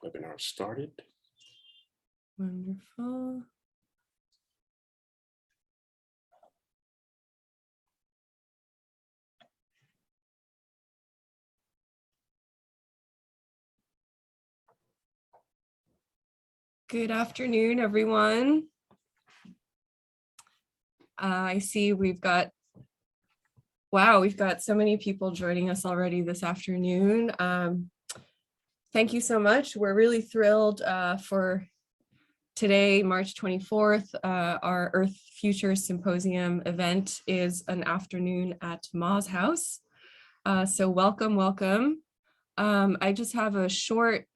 Webinar started. Wonderful. Good afternoon, everyone. I see we've got so many people joining us already this afternoon. Thank you so much. We're really thrilled for today, March 24th. Our Earth Future Symposium event is an afternoon at Ma's house. So welcome, welcome. I just have a short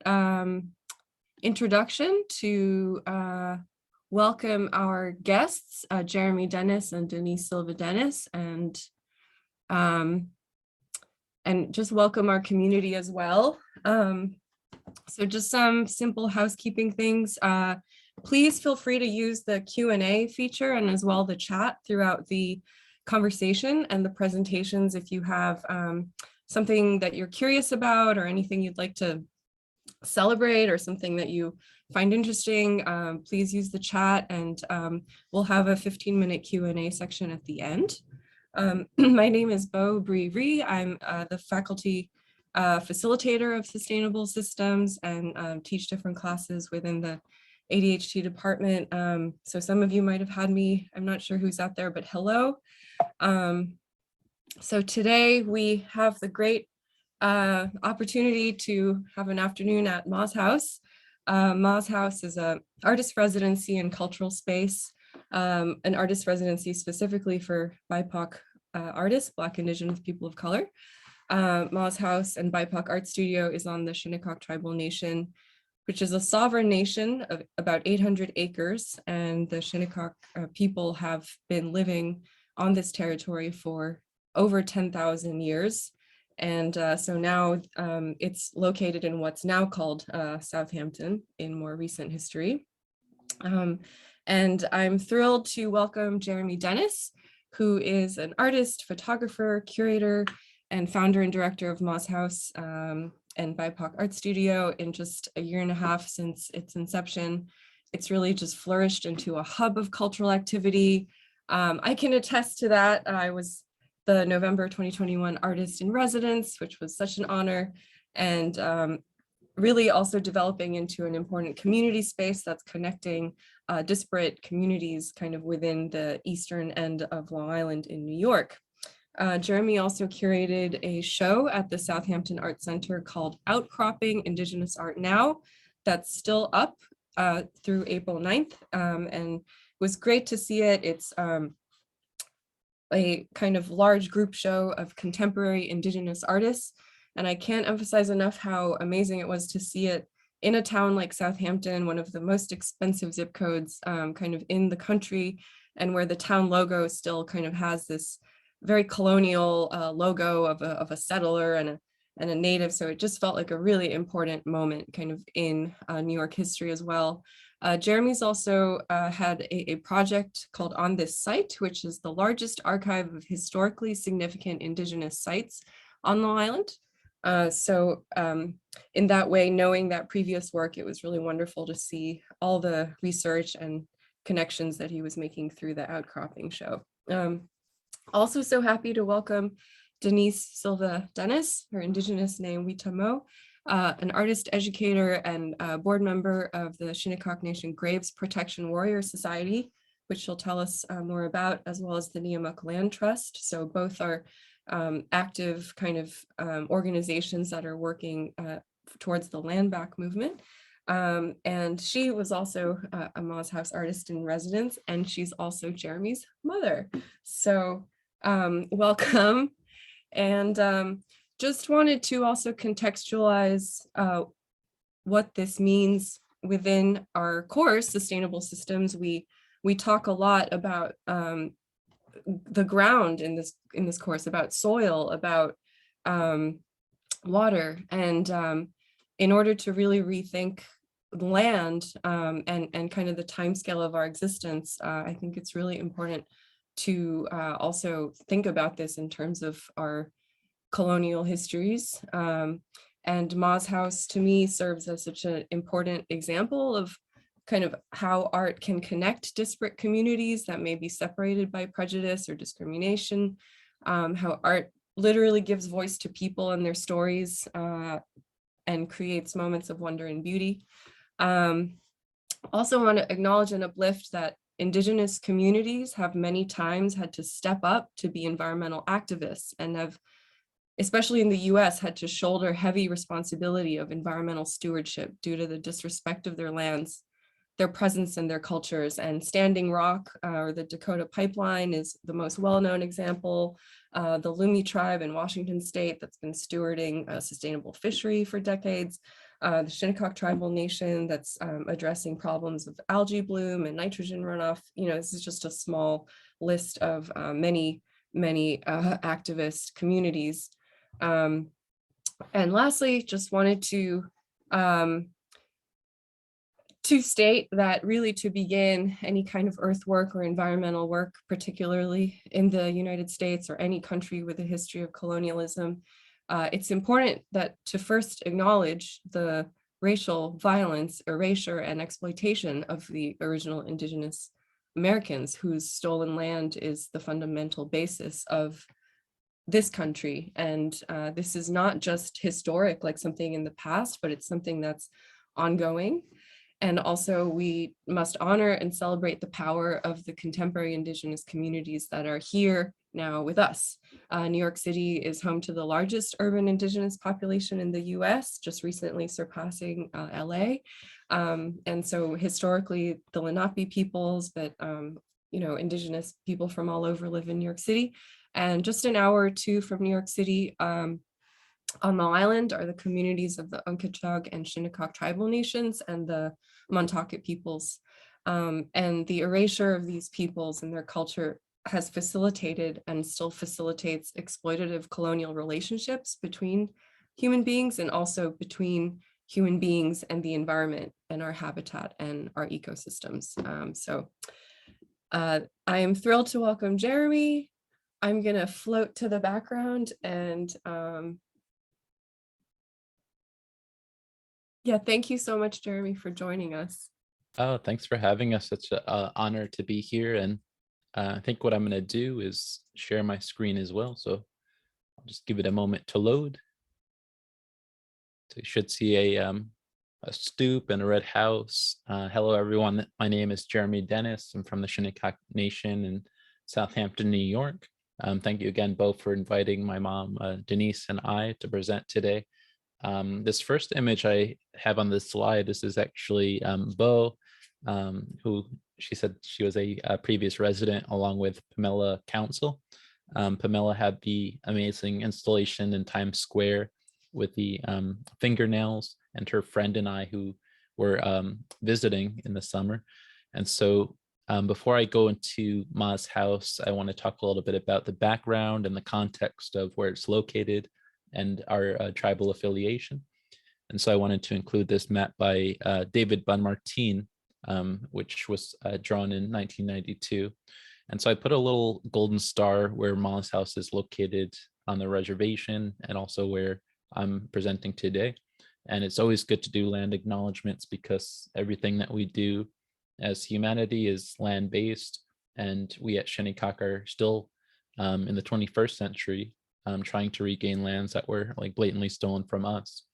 introduction to welcome our guests, Jeremy Dennis and Denise Silva-Dennis, and just welcome our community as well. So just some simple housekeeping things. Please feel free to use the Q&A feature and as well the chat throughout the conversation and the presentations if you have something that you're curious about or anything you'd like to celebrate or something that you find interesting. Please use the chat, and we'll have a 15-minute Q&A section at the end. My name is Beau, Bree, Rhee. I'm the faculty facilitator of sustainable systems and teach different classes within the ADHD department. So some of you might have had me, I'm not sure who's out there, but hello. So today we have the great opportunity to have an afternoon at Ma's house. Ma's house is an artist residency and cultural space, an artist residency specifically for BIPOC artists, Black, Indigenous, people of color. Ma's house and BIPOC Art Studio is on the Shinnecock Tribal Nation, which is a sovereign nation of about 800 acres. And the Shinnecock people have been living on this territory for over 10,000 years. And so now it's located in what's now called Southampton in more recent history. And I'm thrilled to welcome Jeremy Dennis, who is an artist, photographer, curator, and founder and director of Ma's House and BIPOC Art Studio. In just a year and a half since its inception, it's really just flourished into a hub of cultural activity. I can attest to that. I was the November 2021 Artist in Residence, which was such an honor, and really also developing into an important community space that's connecting disparate communities kind of within the eastern end of Long Island in New York. Jeremy also curated a show at the Southampton Art Center called Outcropping Indigenous Art Now, that's still up through April 9th, and it was great to see it. It's a kind of large group show of contemporary Indigenous artists. And I can't emphasize enough how amazing it was to see it in a town like Southampton, one of the most expensive zip codes kind of in the country, and where the town logo still kind of has this very colonial logo of a settler and a native. So it just felt like a really important moment kind of in New York history as well. Jeremy's also had a project called On This Site, which is the largest archive of historically significant Indigenous sites on Long Island. So in that way, knowing that previous work, it was really wonderful to see all the research and connections that he was making through the Outcropping show. Also so happy to welcome Denise Silva-Dennis, her Indigenous name Witamo, an artist educator and board member of the Shinnecock Nation Graves Protection Warrior Society, which she'll tell us more about, as well as the Neomuk Land Trust. So both are active kind of organizations that are working towards the land back movement. And she was also a Ma's House artist in residence, and she's also Jeremy's mother. So welcome. And just wanted to also contextualize what this means within our course, Sustainable Systems. We talk a lot about the ground in this course, about soil, about water, and in order to really rethink land and kind of the timescale of our existence, I think it's really important to also think about this in terms of our colonial histories. And Ma's house to me serves as such an important example of kind of how art can connect disparate communities that may be separated by prejudice or discrimination, how art literally gives voice to people and their stories and creates moments of wonder and beauty. Also want to acknowledge and uplift that Indigenous communities have many times had to step up to be environmental activists and have, especially in the US, had to shoulder heavy responsibility of environmental stewardship due to the disrespect of their lands, their presence and their cultures. And Standing Rock or the Dakota Pipeline is the most well-known example. The Lumi tribe in Washington state that's been stewarding a sustainable fishery for decades. The Shinnecock tribal nation that's addressing problems of algae bloom and nitrogen runoff. You know, this is just a small list of many activist communities. And lastly, just wanted to state that really to begin any kind of earthwork or environmental work, particularly in the United States or any country with a history of colonialism, it's important that to first acknowledge the racial violence, erasure, and exploitation of the original Indigenous Americans whose stolen land is the fundamental basis of this country. And this is not just historic, like something in the past, but it's something that's ongoing. And also we must honor and celebrate the power of the contemporary Indigenous communities that are here now with us. New York City is home to the largest urban Indigenous population in the US, just recently surpassing LA. And so historically, the Lenape peoples, but you know, Indigenous people from all over live in New York City. And just an hour or two from New York City, on Long Island are the communities of the Unkechaug and Shinnecock tribal nations and the Montaukett peoples. And the erasure of these peoples and their culture has facilitated and still facilitates exploitative colonial relationships between human beings and also between human beings and the environment and our habitat and our ecosystems. I am thrilled to welcome Jeremy. I'm gonna float to the background and yeah, thank you so much, Jeremy, for joining us. Oh, thanks for having us. It's an honor to be here. And I think what I'm going to do is share my screen as well. So I'll just give it a moment to load. So you should see a stoop and a red house. Hello, everyone. My name is Silva-Dennis. I'm from the Shinnecock Nation in Southampton, New York. Thank you again, Beau, for inviting my mom, Denise, and I to present today. This first image I have on this slide, this is actually Beau, who she said she was a previous resident along with Pamela Council. Pamela had the amazing installation in Times Square with the fingernails, and her friend and I who were visiting in the summer. And so before I go into Ma's house, I want to talk a little bit about the background and the context of where it's located and our tribal affiliation. And so I wanted to include this map by David Bunn-Martin, which was drawn in 1992. And so I put a little golden star where Ma's house is located on the reservation and also where I'm presenting today. And it's always good to do land acknowledgements because everything that we do as humanity is land-based, and we at Shinnecock are still in the 21st century trying to regain lands that were like blatantly stolen from us.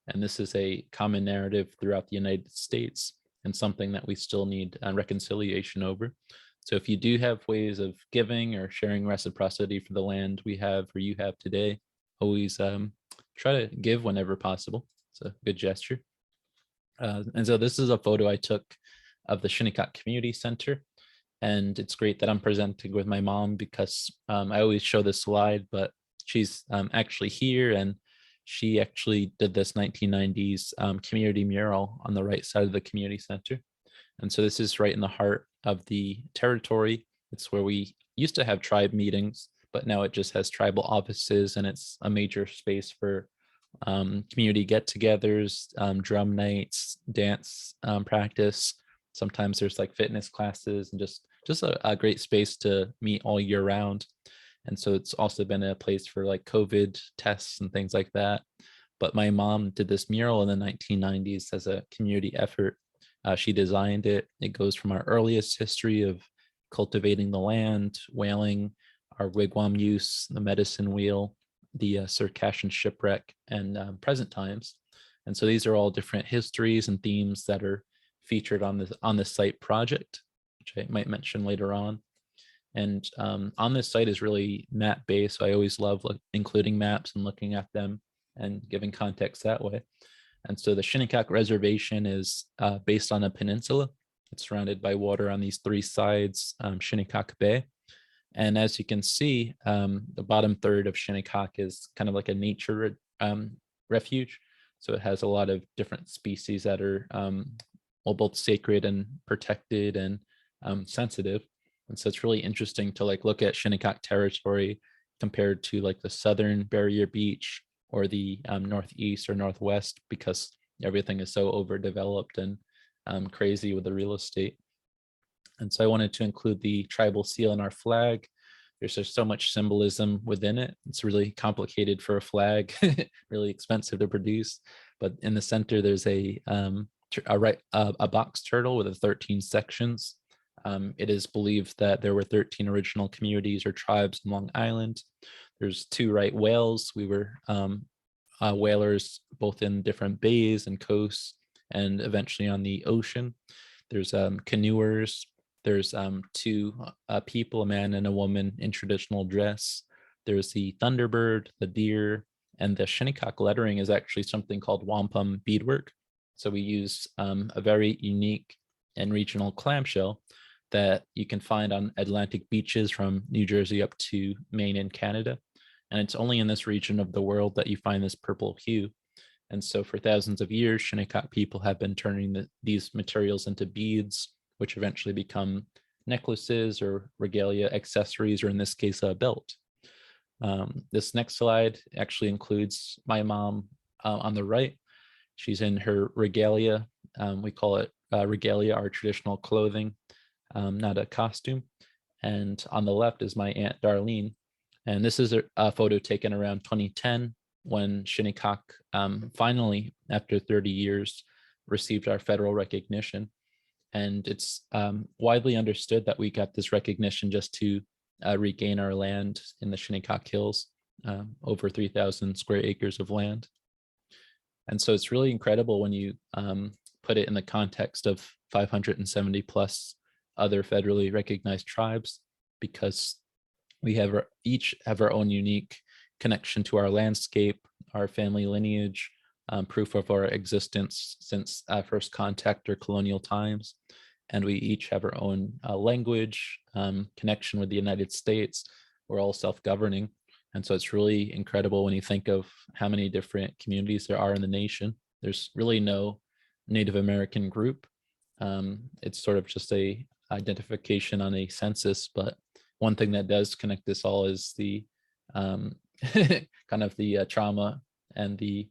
And this is a common narrative throughout the United States and something that we still need reconciliation over. So if you do have ways of giving or sharing reciprocity for the land we have or you have today, always try to give whenever possible. It's a good gesture. And so this is a photo I took of the Shinnecock Community Center. And it's great that I'm presenting with my mom because I always show this slide, but she's actually here, and she actually did this 1990s community mural on the right side of the community center. And so this is right in the heart of the territory. It's where we used to have tribe meetings, but now it just has tribal offices, and it's a major space for community get-togethers, drum nights, dance practice. Sometimes there's like fitness classes and just a great space to meet all year round. And so it's also been a place for like COVID tests and things like that. but my mom did this mural in the 1990s as a community effort. She designed it. It goes from our earliest history of cultivating the land, whaling, our wigwam use, the medicine wheel, the Circassian shipwreck, and present times. And so these are all different histories and themes that are featured on this site project, which I might mention later on. And on this site is really map based. So I always love including maps and looking at them and giving context that way. And so the Shinnecock Reservation is based on a peninsula. It's surrounded by water on these three sides, Shinnecock Bay. And as you can see, the bottom third of Shinnecock is kind of like a nature refuge. So it has a lot of different species that are both sacred and protected and sensitive. And so it's really interesting to look at Shinnecock territory compared to the southern barrier beach or the northeast or northwest, because everything is so overdeveloped and crazy with the real estate. And so I wanted to include the tribal seal in our flag. There's just so much symbolism within it. It's really complicated for a flag, really expensive to produce. But in the center, there's a box turtle with 13 sections. It is believed that there were 13 original communities or tribes in Long Island. There's 2 right whales. We were whalers both in different bays and coasts and eventually on the ocean. There's canoers. There's 2 people, a man and a woman in traditional dress. There's the thunderbird, the deer, and the Shinnecock lettering is actually something called wampum beadwork. So we use a very unique and regional clamshell that you can find on Atlantic beaches from New Jersey up to Maine and Canada. And it's only in this region of the world that you find this purple hue. And so for thousands of years, Shinnecock people have been turning these materials into beads, which eventually become necklaces or regalia accessories, or in this case, a belt. This next slide actually includes my mom on the right. She's in her regalia. We call it regalia, our traditional clothing, not a costume. And on the left is my Aunt Darlene. And this is a photo taken around 2010 when Shinnecock finally, after 30 years, received our federal recognition. And it's widely understood that we got this recognition just to regain our land in the Shinnecock Hills, over 3,000 square acres of land. And so it's really incredible when you put it in the context of 570 plus other federally recognized tribes, because we each have our own unique connection to our landscape, our family lineage, proof of our existence since first contact or colonial times. And we each have our own language, connection with the United States. We're all self-governing. And so it's really incredible when you think of how many different communities there are in the nation. There's really no Native American group. It's sort of just a identification on a census, but one thing that does connect this all is the kind of the trauma and the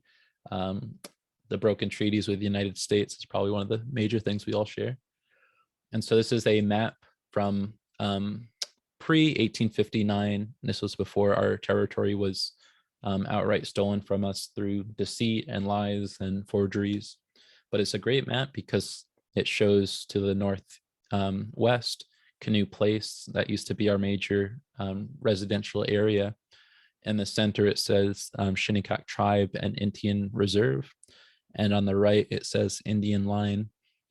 broken treaties with the United States is probably one of the major things we all share. And so this is a map from pre-1859. This was before our territory was outright stolen from us through deceit and lies and forgeries. But it's a great map because it shows to the north west Canoe Place. That used to be our major residential area. In the center, it says Shinnecock Tribe and Indian Reserve. And on the right, it says Indian Line.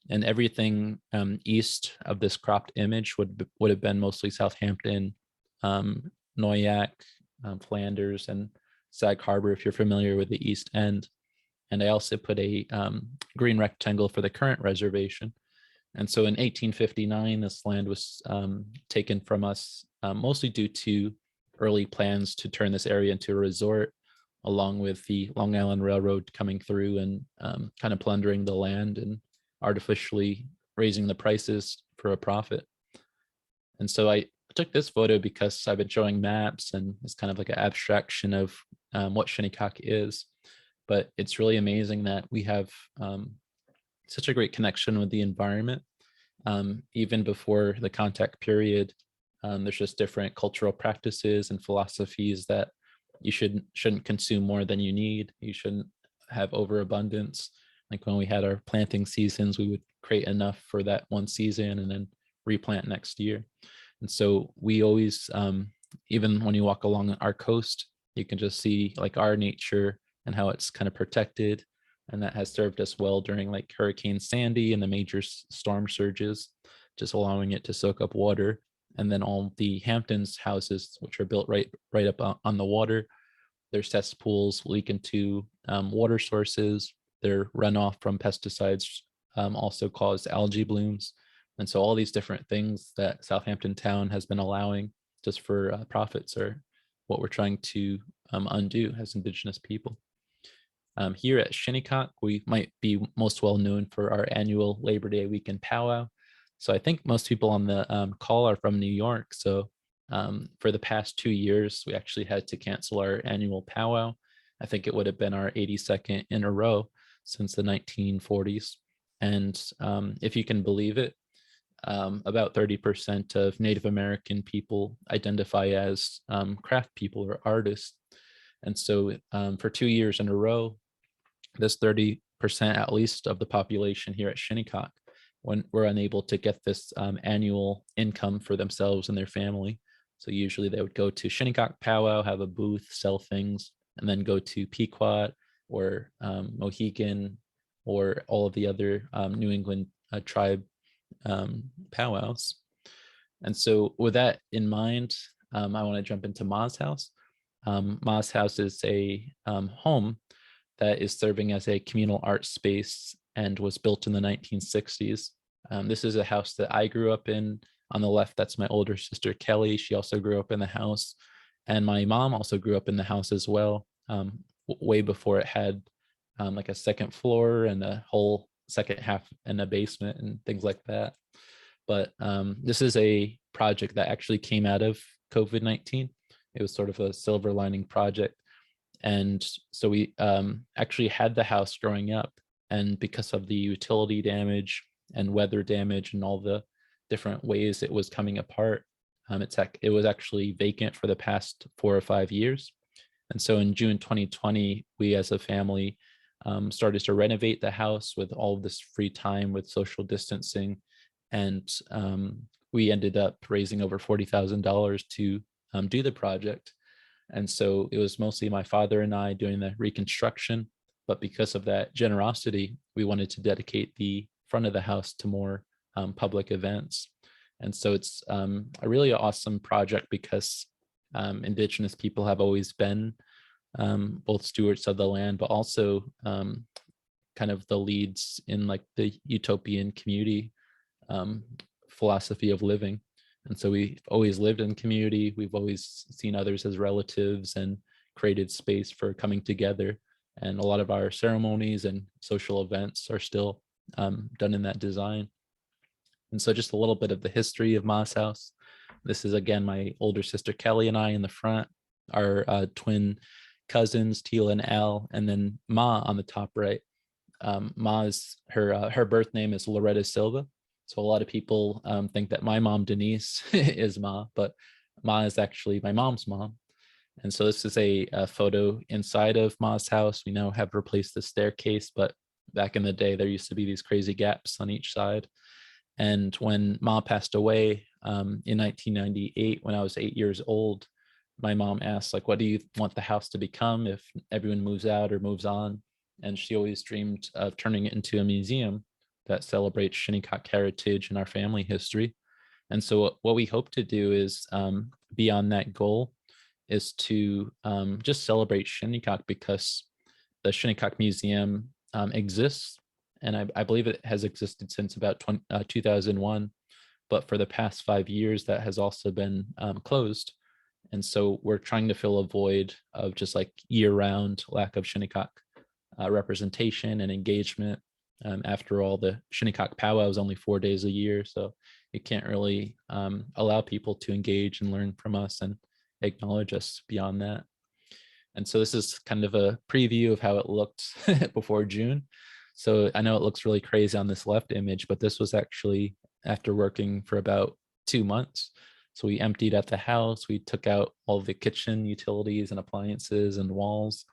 And everything east of this cropped image would have been mostly Southampton, Noyac, Flanders, and Sag Harbor, if you're familiar with the East End. And I also put a green rectangle for the current reservation. And so in 1859, this land was taken from us mostly due to early plans to turn this area into a resort, along with the Long Island Railroad coming through and kind of plundering the land and artificially raising the prices for a profit. And so I took this photo because I've been showing maps and it's kind of like an abstraction of what Shinnecock is. But it's really amazing that we have such a great connection with the environment. Even before the contact period, there's just different cultural practices and philosophies that you shouldn't consume more than you need. You shouldn't have overabundance. Like when we had our planting seasons, we would create enough for that one season and then replant next year. And so we always, even when you walk along our coast, you can just see like our nature and how it's kind of protected. And that has served us well during like Hurricane Sandy and the major storm surges, just allowing it to soak up water. And then all the Hamptons houses, which are built right up on the water, their cesspools leak into water sources. Their runoff from pesticides also cause algae blooms. And so all these different things that Southampton Town has been allowing just for profits are what we're trying to undo as Indigenous people. Here at Shinnecock, we might be most well known for our annual Labor Day weekend powwow. So I think most people on the call are from New York. So for the past 2 years, we actually had to cancel our annual powwow. I think it would have been our 82nd in a row since the 1940s. And if you can believe it, about 30% of Native American people identify as craft people or artists. And so for 2 years in a row, this 30% at least of the population here at Shinnecock, when we're unable to get this annual income for themselves and their family. So usually they would go to Shinnecock powwow, have a booth, sell things, and then go to Pequot or Mohegan or all of the other New England tribe powwows. And so with that in mind, I want to jump into Ma's house. Ma's house is a home that is serving as a communal art space and was built in the 1960s. This is a house that I grew up in. On the left, that's my older sister, Kelly. She also grew up in the house. And my mom also grew up in the house as well, way before it had like a second floor and a whole second half and a basement and things like that. But this is a project that actually came out of COVID-19. It was sort of a silver lining project. And so we actually had the house growing up, and because of the utility damage and weather damage and all the different ways it was coming apart, it was actually vacant for the past 4 or 5 years. And so in June 2020, we as a family started to renovate the house with all of this free time with social distancing. And we ended up raising over $40,000 to do the project. And so it was mostly my father and I doing the reconstruction. But because of that generosity, we wanted to dedicate the front of the house to more public events. And so it's a really awesome project because Indigenous people have always been both stewards of the land, but also kind of the leads in like the utopian community philosophy of living. And so we've always lived in community. We've always seen others as relatives and created space for coming together. And a lot of our ceremonies and social events are still done in that design. And so just a little bit of the history of Ma's house. This is, again, my older sister Kelly and I in the front, our twin cousins, Tila and Al, and then Ma on the top right. Ma's, her birth name is Loretta Silva. So a lot of people think that my mom, Denise, is Ma, but Ma is actually my mom's mom. And so this is a photo inside of Ma's house. We now have replaced the staircase, but back in the day, there used to be these crazy gaps on each side. And when Ma passed away in 1998, when I was 8 years old, my mom asked, like, what do you want the house to become if everyone moves out or moves on? And she always dreamed of turning it into a museum that celebrates Shinnecock heritage and our family history. And so what we hope to do is beyond that goal is to just celebrate Shinnecock, because the Shinnecock Museum exists. And I believe it has existed since about 2001. But for the past 5 years, that has also been closed. And so we're trying to fill a void of just like year-round lack of Shinnecock representation and engagement. After all, the Shinnecock powwow is only 4 days a year, so you can't really allow people to engage and learn from us and acknowledge us beyond that. And so this is kind of a preview of how it looked before June. So I know it looks really crazy on this left image, but this was actually after working for about 2 months. So we emptied out the house, we took out all the kitchen utilities and appliances and walls,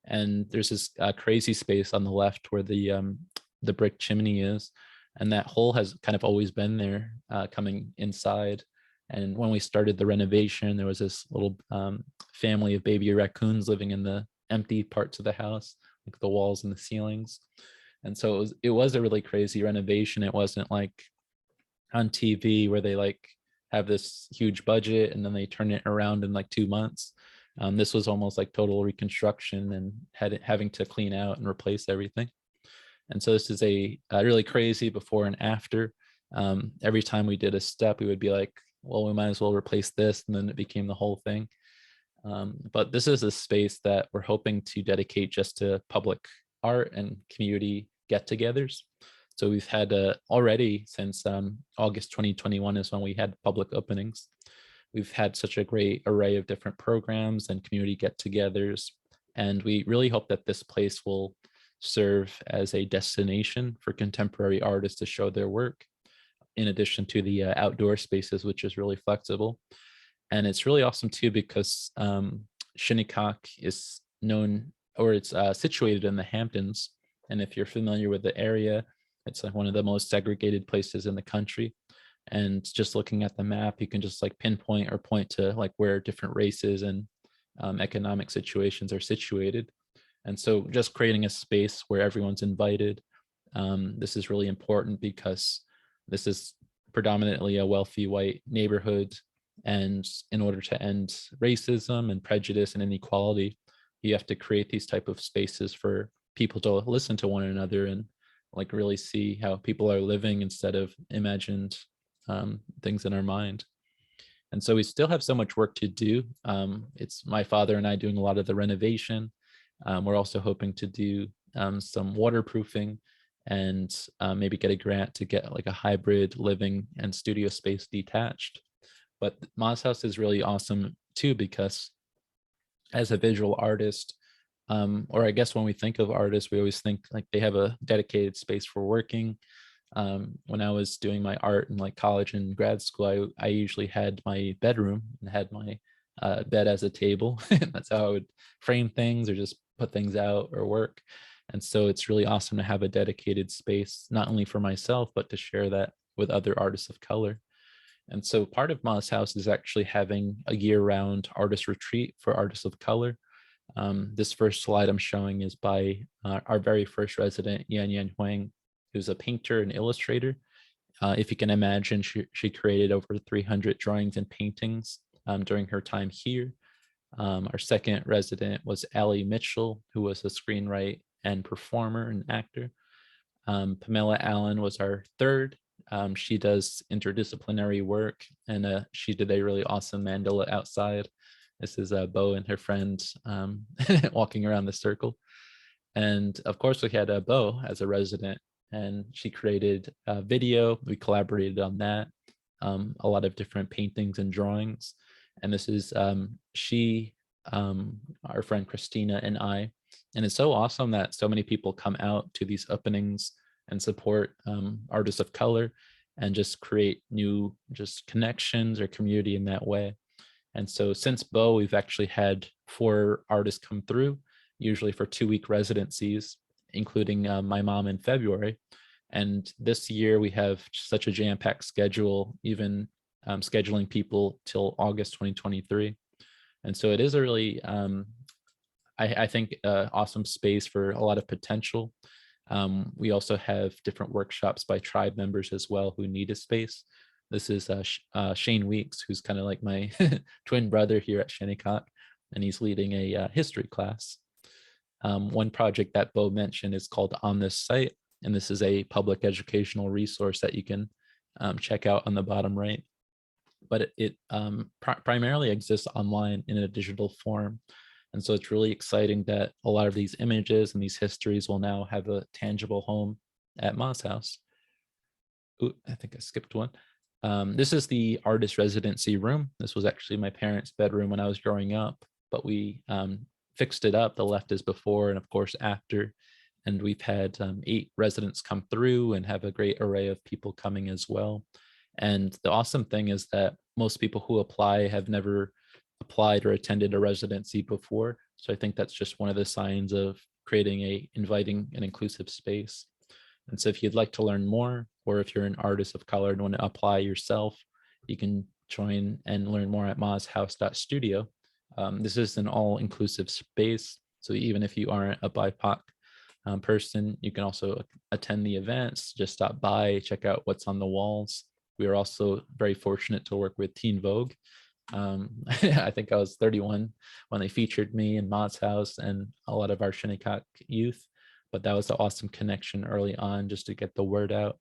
And there's this crazy space on the left where the brick chimney is, and that hole has kind of always been there, coming inside. And when we started the renovation, there was this little family of baby raccoons living in the empty parts of the house, like the walls and the ceilings. And so it was a really crazy renovation. It wasn't like on TV where they like have this huge budget and then they turn it around in like 2 months. This was almost like total reconstruction and having to clean out and replace everything. And so this is a really crazy before and after. Every time we did a step, we would be like, well, we might as well replace this. And then it became the whole thing. But this is a space that we're hoping to dedicate just to public art and community get-togethers. So we've had already since August 2021 is when we had public openings. We've had such a great array of different programs and community get-togethers. And we really hope that this place will serve as a destination for contemporary artists to show their work, in addition to the outdoor spaces, which is really flexible. And it's really awesome too, because Shinnecock is known, or it's situated in the Hamptons. And if you're familiar with the area, it's like one of the most segregated places in the country. And just looking at the map, you can just like pinpoint or point to like where different races and economic situations are situated. And so just creating a space where everyone's invited. This is really important because this is predominantly a wealthy white neighborhood. And in order to end racism and prejudice and inequality, you have to create these type of spaces for people to listen to one another and like really see how people are living instead of imagined things in our mind. And so we still have so much work to do. It's my father and I doing a lot of the renovation. We're also hoping to do some waterproofing and maybe get a grant to get like a hybrid living and studio space detached. But Moz House is really awesome too, because as a visual artist, or I guess when we think of artists, we always think like they have a dedicated space for working. When I was doing my art in like college and grad school, I usually had my bedroom and had my bed as a table. That's how I would frame things or just put things out or work. And so it's really awesome to have a dedicated space, not only for myself, but to share that with other artists of color. And so part of Moz House is actually having a year-round artist retreat for artists of color. This first slide I'm showing is by our very first resident, Yan Yan Huang, who's a painter and illustrator. If you can imagine, she created over 300 drawings and paintings during her time here. Our second resident was Allie Mitchell, who was a screenwriter and performer and actor. Pamela Allen was our third. She does interdisciplinary work, and she did a really awesome mandala outside. This is Beau and her friends walking around the circle. And of course, we had Beau as a resident, and she created a video. We collaborated on that, a lot of different paintings and drawings. And this is she, our friend Christina, and I. And it's so awesome that so many people come out to these openings and support artists of color and just create new just connections or community in that way. And so since Beau, we've actually had 4 artists come through, usually for 2-week residencies, including my mom in February. And this year we have such a jam-packed schedule, even scheduling people till August 2023. And so it is a really, I think, awesome space for a lot of potential. We also have different workshops by tribe members as well who need a space. This is Shane Weeks, who's kind of like my twin brother here at Shinnecock, and he's leading a history class. One project that Beau mentioned is called On This Site, and this is a public educational resource that you can check out on the bottom right. But it primarily exists online in a digital form. And so it's really exciting that a lot of these images and these histories will now have a tangible home at Moz House. Ooh, I think I skipped one. This is the artist residency room. This was actually my parents' bedroom when I was growing up, but we fixed it up. The left is before and of course after. And we've had 8 residents come through and have a great array of people coming as well. And the awesome thing is that most people who apply have never applied or attended a residency before. So I think that's just one of the signs of creating a inviting and inclusive space. And so if you'd like to learn more, or if you're an artist of color and want to apply yourself, you can join and learn more at mozhouse.studio. This is an all-inclusive space. So even if you aren't a BIPOC person, you can also attend the events, just stop by, check out what's on the walls. We are also very fortunate to work with Teen Vogue. I think I was 31 when they featured me in Moz House and a lot of our Shinnecock youth, but that was an awesome connection early on just to get the word out.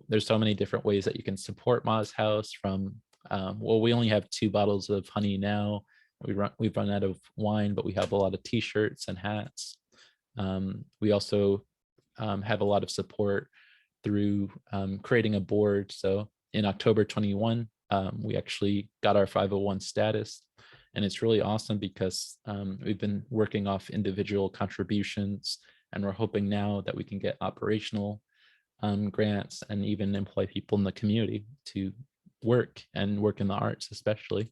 There's so many different ways that you can support Moz House from, well, we only have 2 bottles of honey now. We've run out of wine, but we have a lot of t-shirts and hats. We also have a lot of support through creating a board. So in October 21, we actually got our 501 status. And it's really awesome because we've been working off individual contributions, and we're hoping now that we can get operational grants and even employ people in the community to work in the arts, especially.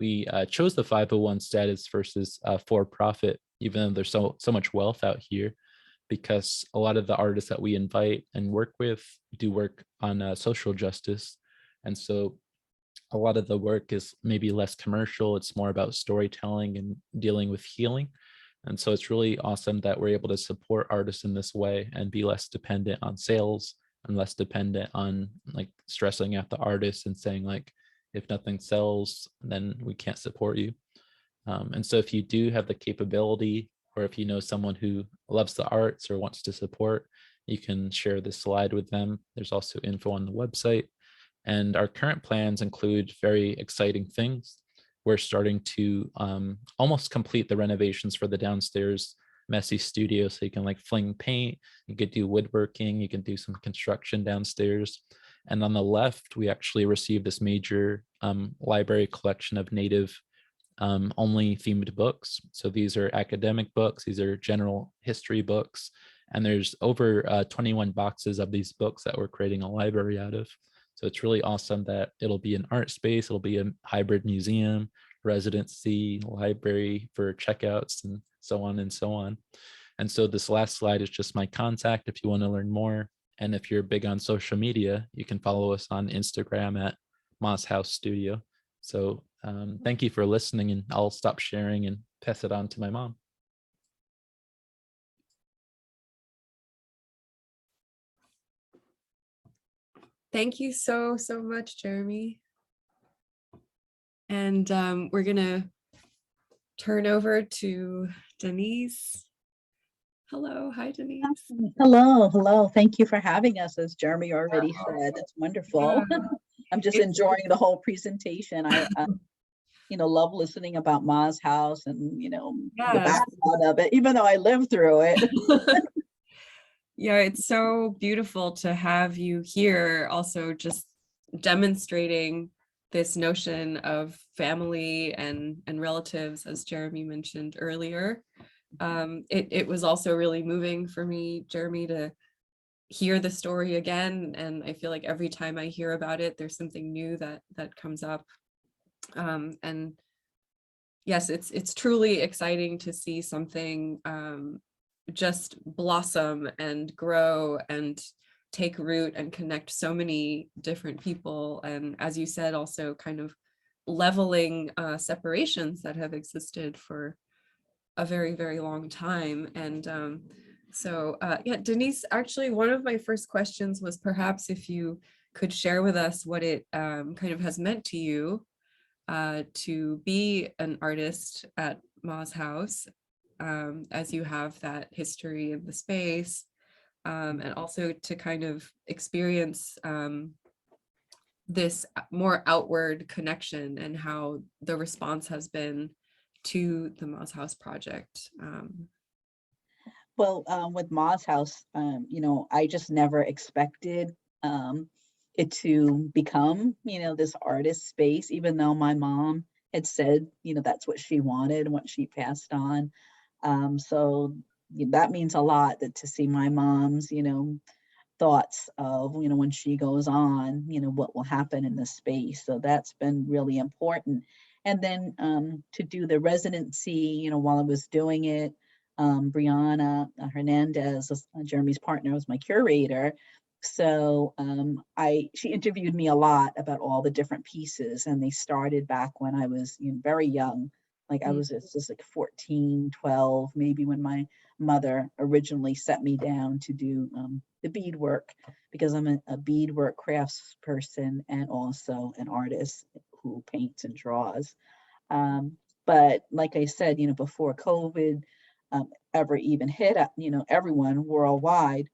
We chose the 501 status versus for-profit, even though there's so much wealth out here, because a lot of the artists that we invite and work with do work on social justice. And so a lot of the work is maybe less commercial. It's more about storytelling and dealing with healing. And so it's really awesome that we're able to support artists in this way and be less dependent on sales and less dependent on like stressing out the artists and saying like, if nothing sells, then we can't support you. And so if you do have the capability, or if you know someone who loves the arts or wants to support, you can share this slide with them. There's also info on the website. And our current plans include very exciting things. We're starting to almost complete the renovations for the downstairs messy studio. So you can like fling paint, you could do woodworking, you can do some construction downstairs. And on the left, we actually received this major library collection of Native only themed books. So these are academic books, these are general history books, and there's over 21 boxes of these books that we're creating a library out of. So it's really awesome that it'll be an art space, it'll be a hybrid museum, residency, library for checkouts, and so on and so on. And so this last slide is just my contact if you want to learn more. And if you're big on social media, you can follow us on Instagram at Moz House Studio. So thank you for listening, and I'll stop sharing and pass it on to my mom. Thank you so much, Jeremy. And we're gonna turn over to Denise. Hello, hi Denise. Hello. Thank you for having us, as Jeremy already said. That's wonderful. Yeah. I'm just enjoying the whole presentation. I love listening about Moz House and the background of it, even though I lived through it. Yeah, it's so beautiful to have you here, also just demonstrating this notion of family and relatives, as Jeremy mentioned earlier. It was also really moving for me, Jeremy, to hear the story again, and I feel like every time I hear about it, there's something new that comes up. And yes, it's truly exciting to see something just blossom and grow and take root and connect so many different people, and as you said, also kind of leveling separations that have existed for a very long time. And yeah, Denise, actually one of my first questions was perhaps if you could share with us what it kind of has meant to you to be an artist at Moz House, as you have that history of the space, and also to kind of experience this more outward connection and how the response has been to the Moz House project. Well, with Moz House, I just never expected it to become, this artist space, even though my mom had said, that's what she wanted and what she passed on. So that means a lot, that to see my mom's, thoughts of, when she goes on, what will happen in this space. So that's been really important. And then to do the residency, you know, while I was doing it, Brianna Hernandez, Jeremy's partner, was my curator. So she interviewed me a lot about all the different pieces, and they started back when I was, you know, very young. Like I was just like 14, 12, maybe, when my mother originally set me down to do the beadwork, because I'm a beadwork crafts person and also an artist who paints and draws. But like I said, you know, before COVID ever even hit, you know, everyone worldwide,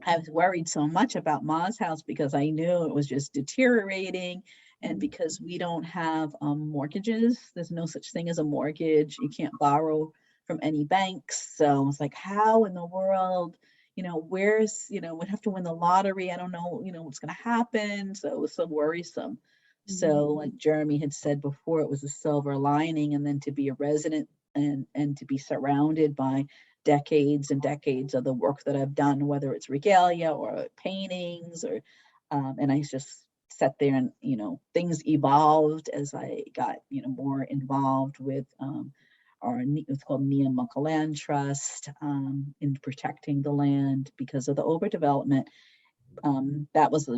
I was worried so much about Ma's house because I knew it was just deteriorating. And because we don't have mortgages, there's no such thing as a mortgage. You can't borrow from any banks. So I was like, how in the world, you know, where's, you know, we'd have to win the lottery. I don't know, you know, what's going to happen. So it was so worrisome. So like Jeremy had said before, it was a silver lining. And then to be a resident and to be surrounded by decades and decades of the work that I've done, whether it's regalia or paintings, or and I just sat there, and you know, things evolved as I got, you know, more involved with it's called Nehemiah Land Trust, in protecting the land because of the overdevelopment. That was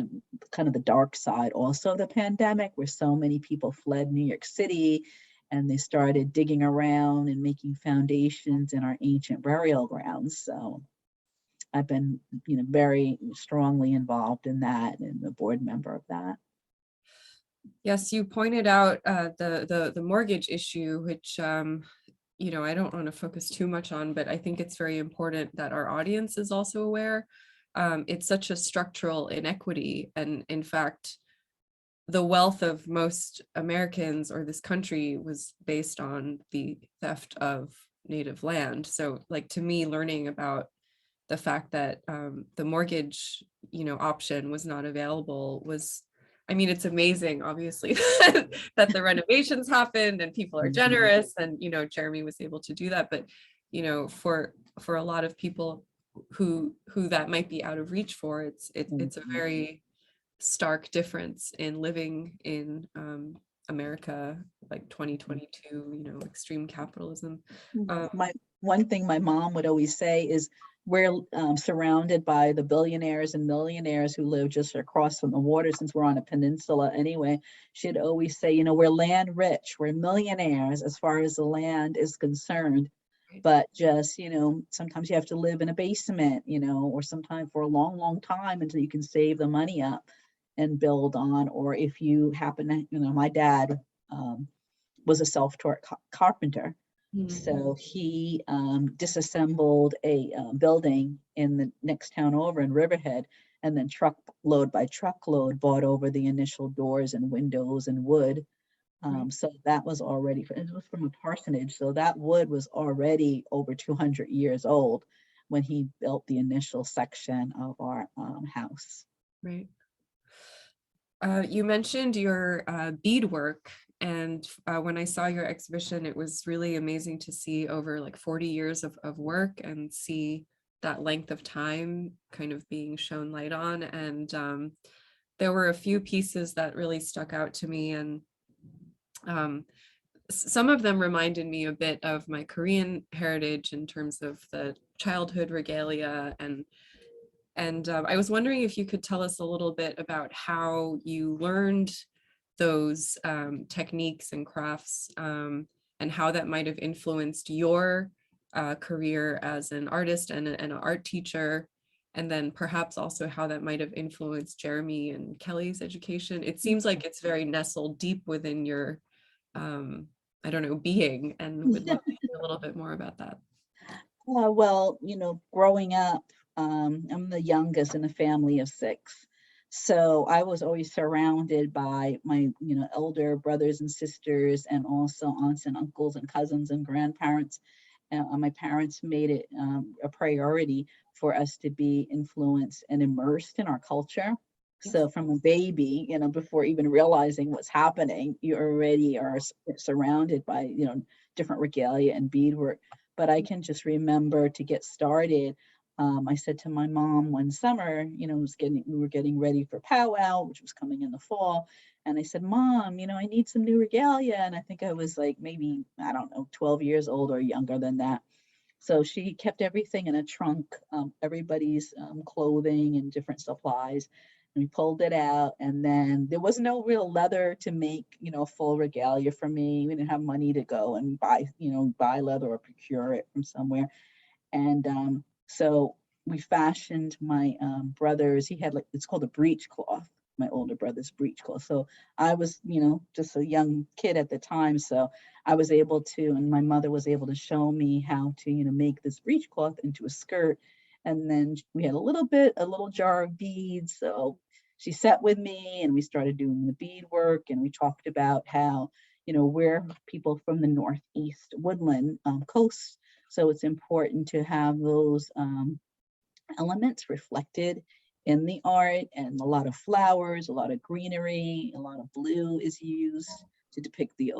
kind of the dark side also of the pandemic, where so many people fled New York City and they started digging around and making foundations in our ancient burial grounds. So I've been, you know, very strongly involved in that and a board member of that. Yes, you pointed out the mortgage issue, which you know, I don't want to focus too much on, but I think it's very important that our audience is also aware. It's such a structural inequity, and in fact, the wealth of most Americans or this country was based on the theft of native land. So, like, to me, learning about the fact that the mortgage, you know, option was not available was, I mean, it's amazing, obviously, that the renovations happened and people are generous, and, you know, Jeremy was able to do that. But, you know, for a lot of people who that might be out of reach for, it's a very stark difference in living in America, like 2022, you know, extreme capitalism. My one thing my mom would always say is, we're surrounded by the billionaires and millionaires who live just across from the water, since we're on a peninsula anyway. She'd always say, you know, we're land rich, we're millionaires as far as the land is concerned, but just, you know, sometimes you have to live in a basement, you know, or sometimes for a long, long time until you can save the money up and build on. Or if you happen to, you know, my dad was a self-taught carpenter. So he disassembled a building in the next town over in Riverhead, and then truckload by truckload bought over the initial doors and windows and wood. So that was already, it was from a parsonage, so that wood was already over 200 years old when he built the initial section of our house. Right. You mentioned your beadwork, and when I saw your exhibition, it was really amazing to see over like 40 years of work and see that length of time kind of being shown light on. And there were a few pieces that really stuck out to me, and some of them reminded me a bit of my Korean heritage in terms of the childhood regalia. And I was wondering if you could tell us a little bit about how you learned those techniques and crafts, and how that might have influenced your career as an artist and an art teacher, and then perhaps also how that might have influenced Jeremy and Kelly's education. It seems like it's very nestled deep within your, I don't know, being, and would love to hear a little bit more about that. Well, you know, growing up, I'm the youngest in a family of 6. So I was always surrounded by my, you know, elder brothers and sisters, and also aunts and uncles and cousins and grandparents. My parents made it a priority for us to be influenced and immersed in our culture. So from a baby, you know, before even realizing what's happening, you already are surrounded by, you know, different regalia and beadwork. But I can just remember, to get started, I said to my mom one summer, we were getting ready for powwow, which was coming in the fall. And I said, Mom, I need some new regalia. And I think I was like, maybe, I don't know, 12 years old or younger than that. So she kept everything in a trunk, everybody's clothing and different supplies. And we pulled it out, and then there was no real leather to make, full regalia for me. We didn't have money to go and buy leather or procure it from somewhere. And so we fashioned my brother's, he had it's called a breech cloth, my older brother's breech cloth. So I was, just a young kid at the time. So I was able to, and my mother was able to show me how to, make this breech cloth into a skirt. And then we had a little jar of beads. So she sat with me and we started doing the bead work, and we talked about how, we're people from the Northeast woodland coast. So it's important to have those elements reflected in the art, and a lot of flowers, a lot of greenery, a lot of blue is used to depict the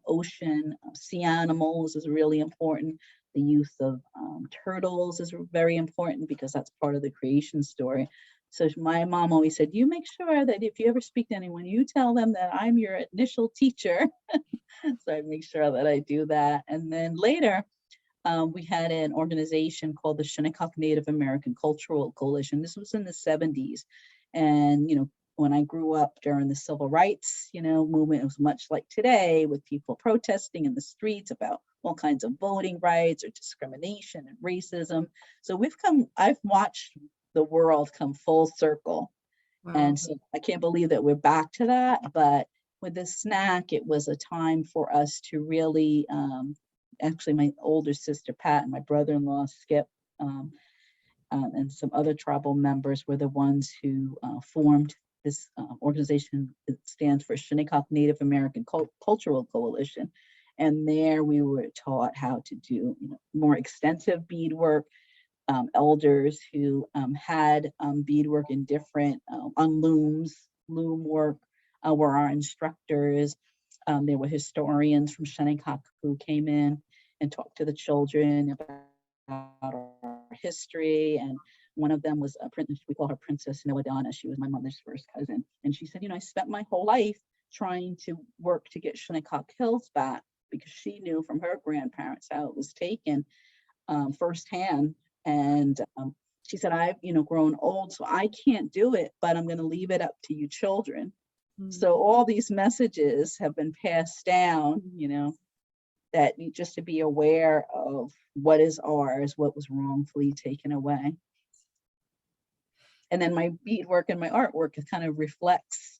ocean. Sea animals is really important. The use of turtles is very important because that's part of the creation story. So my mom always said, you make sure that if you ever speak to anyone, you tell them that I'm your initial teacher. So I make sure that I do that. And then later, we had an organization called the Shinnecock Native American Cultural Coalition. This was in the 70s. And, when I grew up during the civil rights, movement, it was much like today, with people protesting in the streets about all kinds of voting rights or discrimination and racism. So I've watched the world come full circle. Wow. And so I can't believe that we're back to that. But with this snack, it was a time for us to really, actually my older sister Pat and my brother-in-law Skip, and some other tribal members were the ones who formed this organization. It stands for Shinnecock Native American Cultural Coalition. And there we were taught how to do more extensive beadwork. Elders who had beadwork in different on loom work were our instructors. There were historians from Shinnecock who came in and talked to the children about our history. And one of them was we call her Princess Silva-Dennis. She was my mother's first cousin. And she said, I spent my whole life trying to work to get Shinnecock Hills back, because she knew from her grandparents how it was taken firsthand. And she said, I've grown old, so I can't do it, but I'm going to leave it up to you children. So all these messages have been passed down, that just to be aware of what is ours, what was wrongfully taken away. And then my beadwork and my artwork kind of reflects,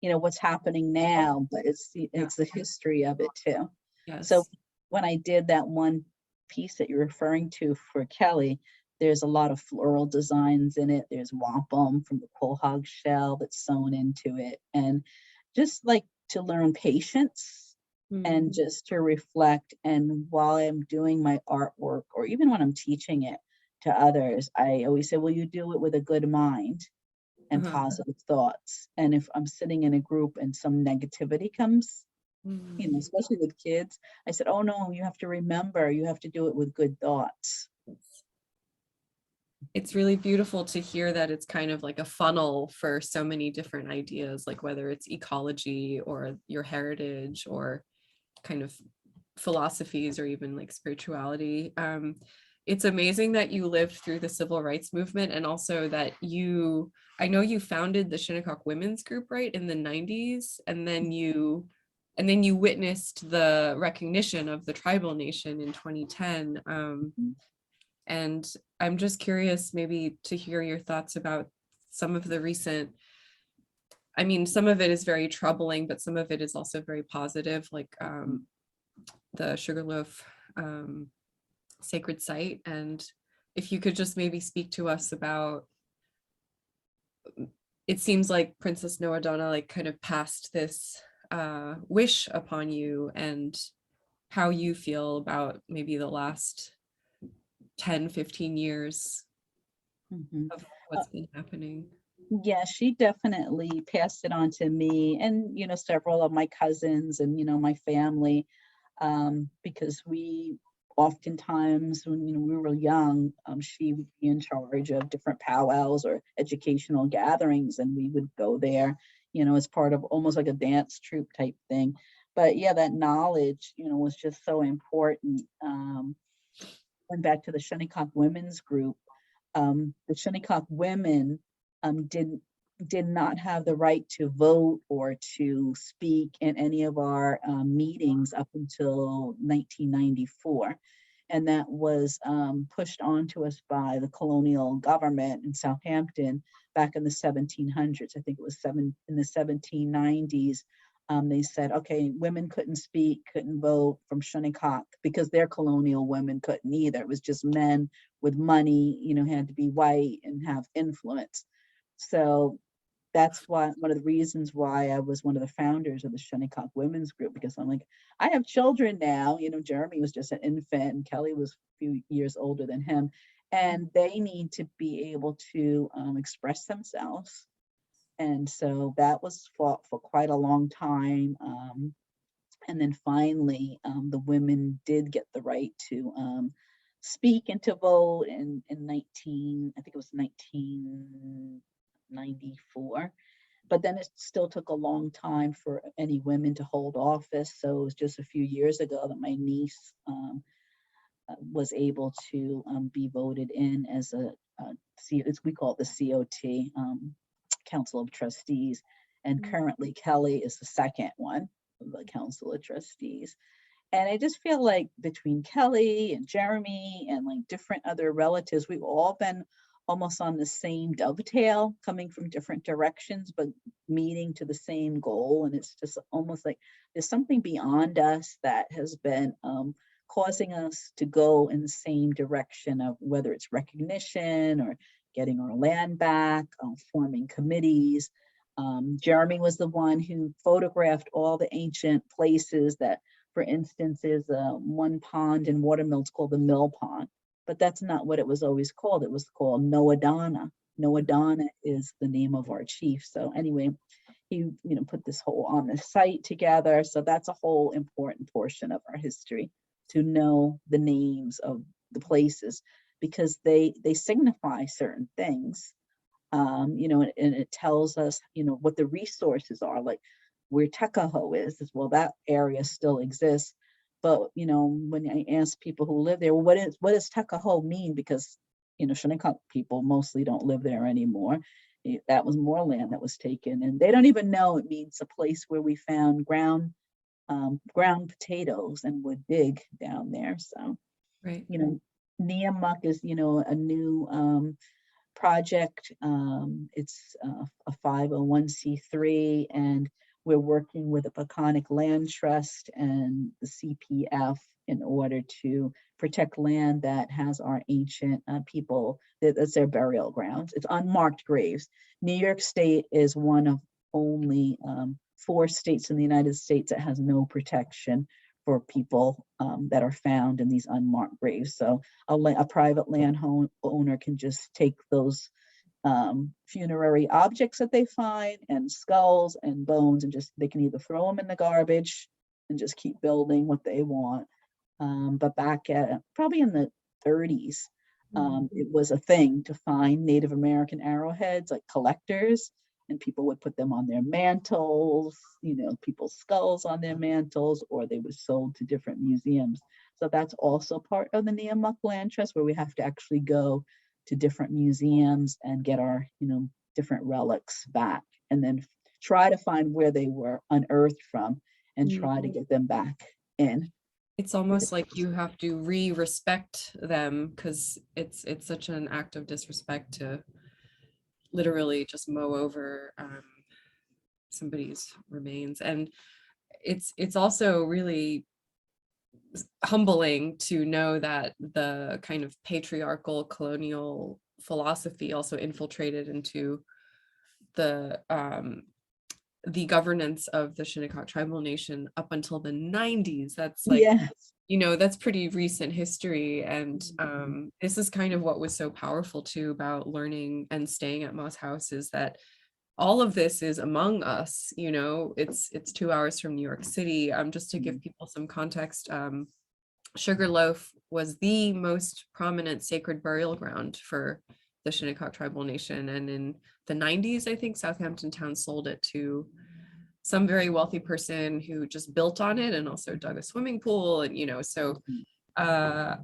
what's happening now, but it's the history of it too. Yes. So when I did that one piece that you're referring to for Kelly, there's a lot of floral designs in it. There's wampum from the quahog shell that's sewn into it. And just like to learn patience and just to reflect. And while I'm doing my artwork, or even when I'm teaching it to others, I always say, well, you do it with a good mind and positive thoughts. And if I'm sitting in a group and some negativity comes, especially with kids, I said, oh no, you have to remember, you have to do it with good thoughts. It's really beautiful to hear that it's kind of like a funnel for so many different ideas, like whether it's ecology or your heritage or kind of philosophies or even like spirituality. It's amazing that you lived through the civil rights movement, and also that I know you founded the Shinnecock Women's Group, right, in the 90s, and then you witnessed the recognition of the tribal nation in 2010. And I'm just curious maybe to hear your thoughts about some of the recent, some of it is very troubling, but some of it is also very positive, like the Sugarloaf sacred site. And if you could just maybe speak to us about, it seems like Princess Noadonna like kind of passed this wish upon you, and how you feel about maybe the last 10-15 years of what's been happening. Yeah, she definitely passed it on to me and, several of my cousins and, my family, because we oftentimes when we were young, she would be in charge of different powwows or educational gatherings, and we would go there, as part of almost like a dance troupe type thing. But yeah, that knowledge, was just so important. Went back to the Shinnecock Women's Group. The Shinnecock women did not have the right to vote or to speak in any of our meetings up until 1994. And that was pushed onto us by the colonial government in Southampton back in the 1700s. I think it was in the 1790s. They said, okay, women couldn't speak, couldn't vote from Shinnecock because their colonial women couldn't either. It was just men with money, had to be white and have influence. So that's one of the reasons why I was one of the founders of the Shinnecock Women's Group, because I'm like, I have children now. Jeremy was just an infant and Kelly was a few years older than him. And they need to be able to express themselves. And so that was fought for quite a long time. And then finally, the women did get the right to speak and to vote in I think it was 1994. But then it still took a long time for any women to hold office. So it was just a few years ago that my niece was able to be voted in as we call it the COT, Council of Trustees. And currently Kelly is the second one of the Council of Trustees. And I just feel like between Kelly and Jeremy and like different other relatives, we've all been almost on the same dovetail, coming from different directions, but meeting to the same goal. And it's just almost like there's something beyond us that has been causing us to go in the same direction of whether it's recognition or getting our land back, forming committees. Jeremy was the one who photographed all the ancient places that, for instance, is one pond in Watermill called the Mill Pond. But that's not what it was always called. It was called Noadana. Noadana is the name of our chief. So anyway, he put this whole on the site together. So that's a whole important portion of our history, to know the names of the places, because they signify certain things. And it tells us, what the resources are, like where Tuckahoe is, well, that area still exists. But, when I ask people who live there, well, what does Tuckahoe mean? Because, Shinnecock people mostly don't live there anymore. That was more land that was taken, and they don't even know it means a place where we found ground potatoes and would dig down there. So, Right. Neamuck is, a new project. It's a 501c3, and we're working with the Peconic Land Trust and the CPF in order to protect land that has our ancient people, that's their burial grounds. It's unmarked graves. New York State is one of only 4 states in the United States that has no protection for people that are found in these unmarked graves. So a private land owner can just take those funerary objects that they find, and skulls and bones, and they can either throw them in the garbage and just keep building what they want. But back at probably in the 30s, it was a thing to find Native American arrowheads, like collectors, and people would put them on their mantles, people's skulls on their mantles, or they were sold to different museums. So that's also part of the Neamuck Land Trust, where we have to actually go to different museums and get our, different relics back, and then try to find where they were unearthed from and try to get them back in. It's almost like you have to respect them, because it's such an act of disrespect to literally just mow over somebody's remains. And it's also really humbling to know that the kind of patriarchal colonial philosophy also infiltrated into the governance of the Shinnecock tribal nation up until the 90s. That's like, yes. That's pretty recent history. And this is kind of what was so powerful too about learning and staying at Moss House, is that all of this is among us. It's 2 hours from New York City. Just to give people some context, Sugarloaf was the most prominent sacred burial ground for the Shinnecock tribal nation. And in the 90s, I think Southampton town sold it to some very wealthy person who just built on it and also dug a swimming pool. And, so I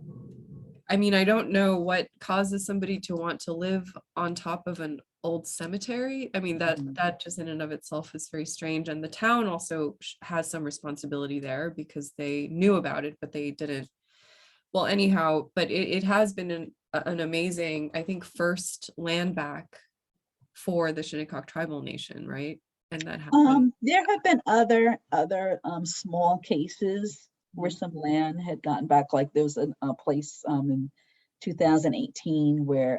mean, I don't know what causes somebody to want to live on top of an old cemetery. I mean, that just in and of itself is very strange. And the town also has some responsibility there because they knew about it, but they didn't. Well, anyhow, but it has been an amazing, I think, first land back for the Shinnecock tribal nation, right? And that happened. There have been other small cases where some land had gotten back. Like there was a place in 2018 where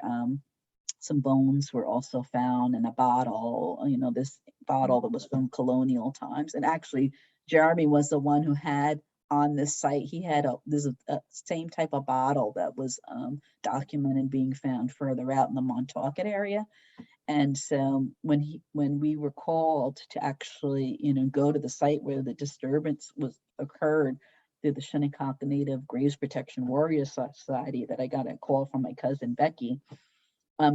some bones were also found in a bottle, this bottle that was from colonial times. And actually, Jeremy was the one who had on this site, he had there's a same type of bottle that was documented being found further out in the Montauk area. And so when we were called to actually, go to the site where the disturbance occurred through the Shinnecock Native Graves Protection Warrior Society, that I got a call from my cousin Becky.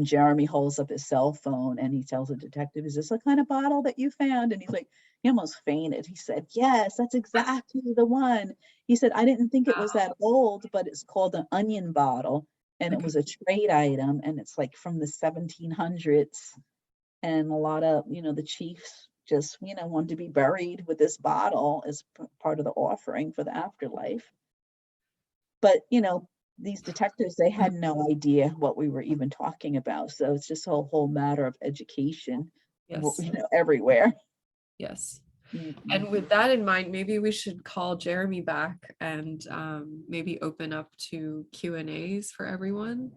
Jeremy holds up his cell phone and he tells the detective, "Is this the kind of bottle that you found?" And he's like, he almost fainted. He said, "Yes, that's exactly the one." He said, "I didn't think it was that old, but it's called an onion bottle. And it was a trade item, and it's like from the 1700s. And a lot of, the chiefs just, wanted to be buried with this bottle as part of the offering for the afterlife." But, these detectives, they had no idea what we were even talking about. So it's just a whole matter of education, Yes. Everywhere. Yes. Mm-hmm. And with that in mind, maybe we should call Jeremy back and maybe open up to Q&As for everyone.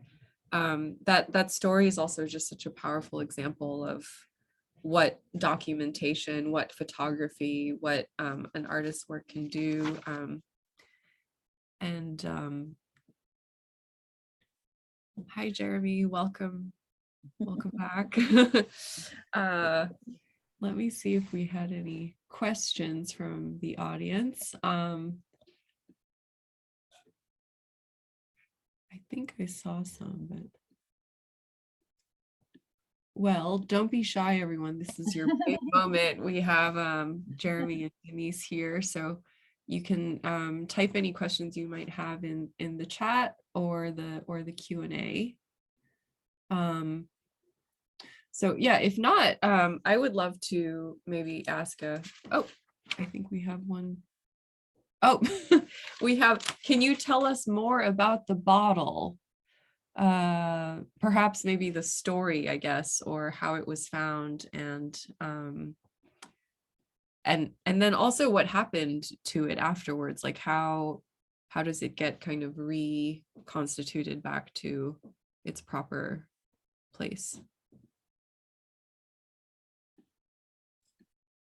That story is also just such a powerful example of what documentation, what photography, what an artist's work can do. Hi, Jeremy, welcome back. Let me see if we had any questions from the audience. I think I saw some, but well, don't be shy, everyone. This is your big moment. We have Jeremy and Denise here, so you can type any questions you might have in the chat or the Q&A. So yeah, if not, I would love to maybe ask I think we have one. Oh, can you tell us more about the bottle? Perhaps maybe the story, I guess, or how it was found, and then also what happened to it afterwards, like how does it get kind of reconstituted back to its proper place?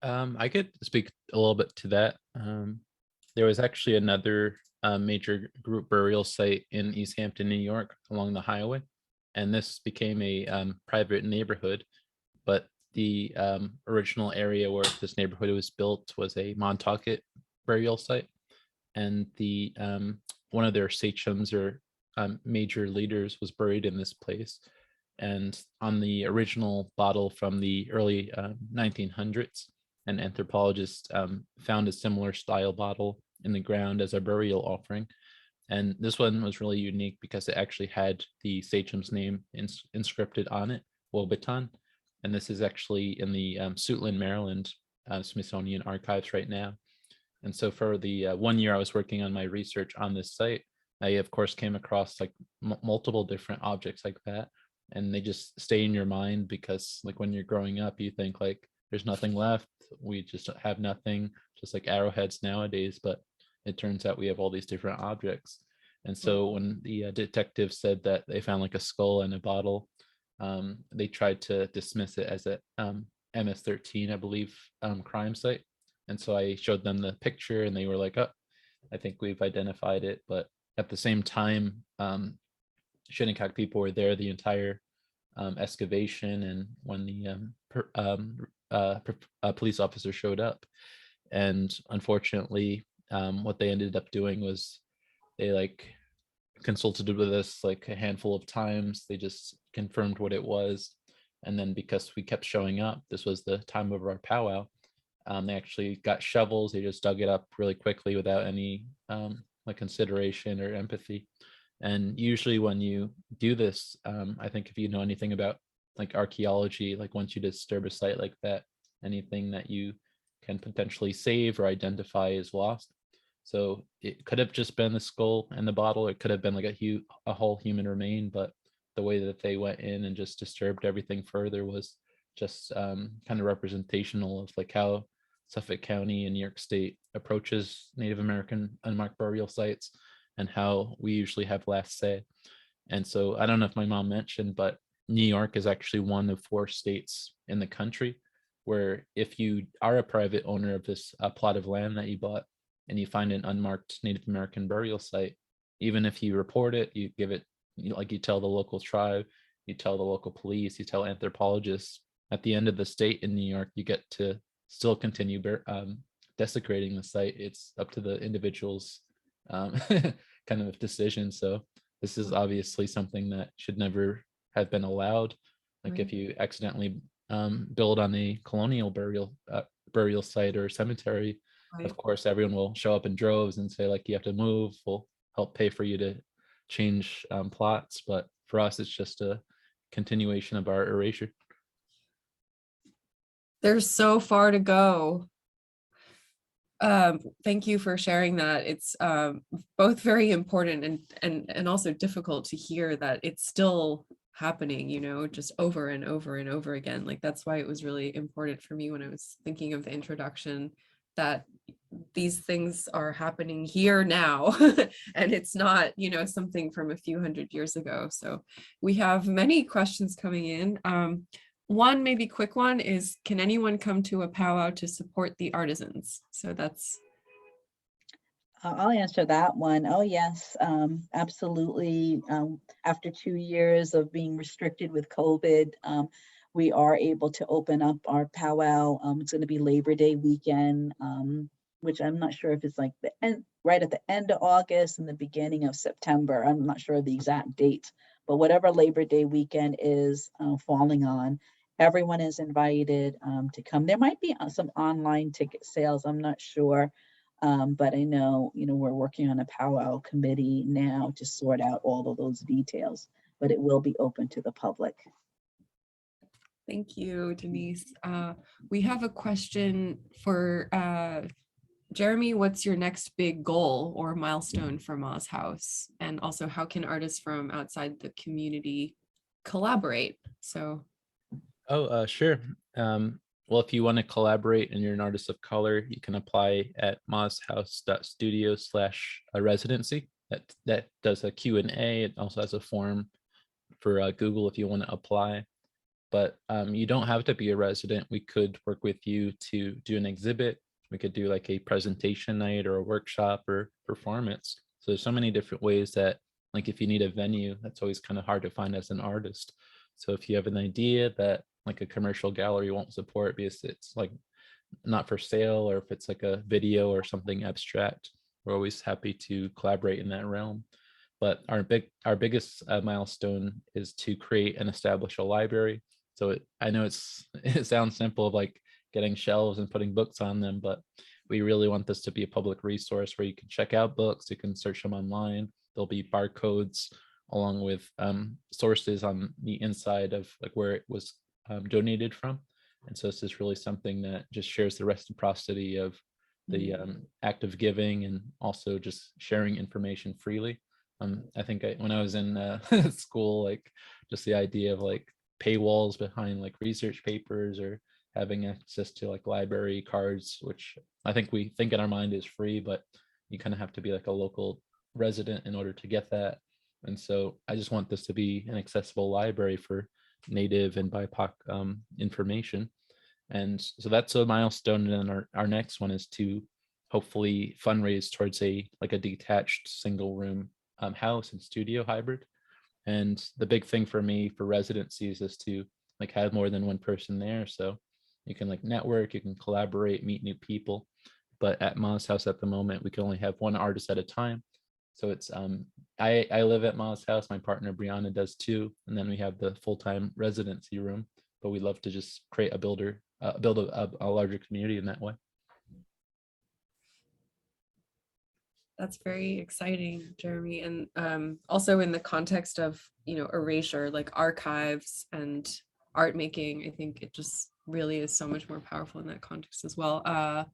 I could speak a little bit to that. There was actually another major group burial site in East Hampton, New York, along the highway, and this became a private neighborhood. But the original area where this neighborhood was built was a Montauk burial site, and the one of their sachems or major leaders was buried in this place. And on the original bottle from the early 1900s, an anthropologist found a similar style bottle in the ground as a burial offering. And this one was really unique because it actually had the sachem's name inscripted on it, Wobeton. And this is actually in the Suitland, Maryland Smithsonian Archives right now. And so for the 1 year I was working on my research on this site, I of course came across like multiple different objects like that. And they just stay in your mind because like when you're growing up, you think like there's nothing left. We just have nothing, just like arrowheads nowadays. But it turns out we have all these different objects. And so when the detective said that they found like a skull and a bottle, they tried to dismiss it as a MS-13, I believe, crime site. And so I showed them the picture and they were like, "Oh, I think we've identified it." But at the same time, Shinnecock people were there the entire excavation, and when the police officer showed up, and unfortunately, what they ended up doing was they like consulted with us like a handful of times. They just confirmed what it was. And then because we kept showing up, this was the time of our powwow. They actually got shovels. They just dug it up really quickly without any like consideration or empathy. And usually when you do this, I think if you know anything about like archaeology, like once you disturb a site like that, anything that you can potentially save or identify is lost. So it could have just been the skull and the bottle. It could have been like a whole human remain, but the way that they went in and just disturbed everything further was just kind of representational of like how Suffolk County and New York State approaches Native American unmarked burial sites and how we usually have last say. And so I don't know if my mom mentioned, but New York is actually one of 4 states in the country where if you are a private owner of this plot of land that you bought and you find an unmarked Native American burial site, even if you report it, you give it, like you tell the local tribe, you tell the local police, you tell anthropologists, at the end of the state in New York, you get to still continue desecrating the site. It's up to the individual's kind of decision. So this is obviously something that should never have been allowed. Like if you accidentally build on a colonial burial site or cemetery, of course everyone will show up in droves and say like you have to move. We'll help pay for you to change plots, but for us it's just a continuation of our erasure. There's so far to go. Thank you for sharing that. It's both very important and also difficult to hear that it's still happening, you know, just over and over and over again. Like that's why it was really important for me when I was thinking of the introduction that these things are happening here now and it's not, you know, something from a few hundred years ago. So we have many questions coming in. One maybe quick one is, can anyone come to a powwow to support the artisans? So that's. I'll answer that one. Oh yes, absolutely. After 2 years of being restricted with COVID, we are able to open up our powwow. It's going to be Labor Day weekend, which I'm not sure if it's like the end, right at the end of August and the beginning of September. I'm not sure of the exact date, but whatever Labor Day weekend is falling on, everyone is invited to come. There might be some online ticket sales. I'm not sure. But I know, you know, we're working on a powwow committee now to sort out all of those details, but it will be open to the public. Thank you, Denise. We have a question for Jeremy. What's your next big goal or milestone for Moz House? And also, how can artists from outside the community collaborate? So. Oh, sure. Well, if you want to collaborate and you're an artist of color, you can apply at mozhouse.studio/residency. That does a Q&A. It also has a form for Google if you want to apply. But you don't have to be a resident. We could work with you to do an exhibit. We could do like a presentation night or a workshop or performance. So there's so many different ways that, like if you need a venue, that's always kind of hard to find as an artist. So if you have an idea that like a commercial gallery won't support because it's like not for sale, or if it's like a video or something abstract, we're always happy to collaborate in that realm. But our biggest milestone is to create and establish a library. So I know it sounds simple, like getting shelves and putting books on them, but we really want this to be a public resource where you can check out books, you can search them online. There'll be barcodes along with sources on the inside of like where it was donated from. And so this is really something that just shares the reciprocity of the act of giving and also just sharing information freely. I think when I was in school, like just the idea of like paywalls behind like research papers or having access to like library cards, which I think we think in our mind is free, but you kind of have to be like a local resident in order to get that. And so I just want this to be an accessible library for Native and BIPOC information. And so that's a milestone. And then our next one is to hopefully fundraise towards a detached single room house and studio hybrid. And the big thing for me for residencies is to like have more than one person there. So you can like network, you can collaborate, meet new people. But at Moz House at the moment, we can only have one artist at a time. So it's I live at Ma's house. My partner Brianna does too, and then we have the full-time residency room. But we love to just create a build a larger community in that way. That's very exciting, Jeremy. And also in the context of, erasure, like archives and art making, I think it just really is so much more powerful in that context as well.